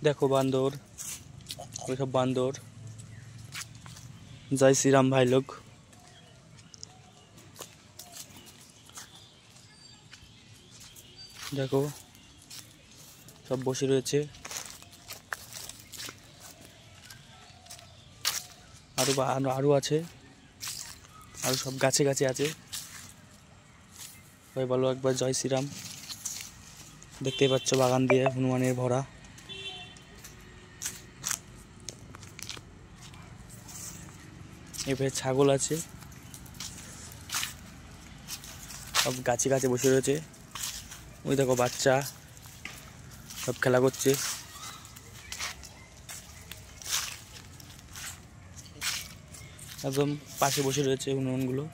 देखो बांदर, वो सब बांदर। जय श्री राम भाई लोग। देखो सब बসে রয়েছে। আরো আছে, আরো সব গাছে গাছে আছে। ভাই বলো একবার জয় শ্রীরাম। দেখতেই পাচ্ছ বাগান দিয়ে হনুমানের ভরা। এবারে ছাগল আছে, সব গাছে গাছে বসে রয়েছে। ওই দেখো বাচ্চা সব খেলা করছে। একদম পাশে বসে রয়েছে হনুমানগুলো।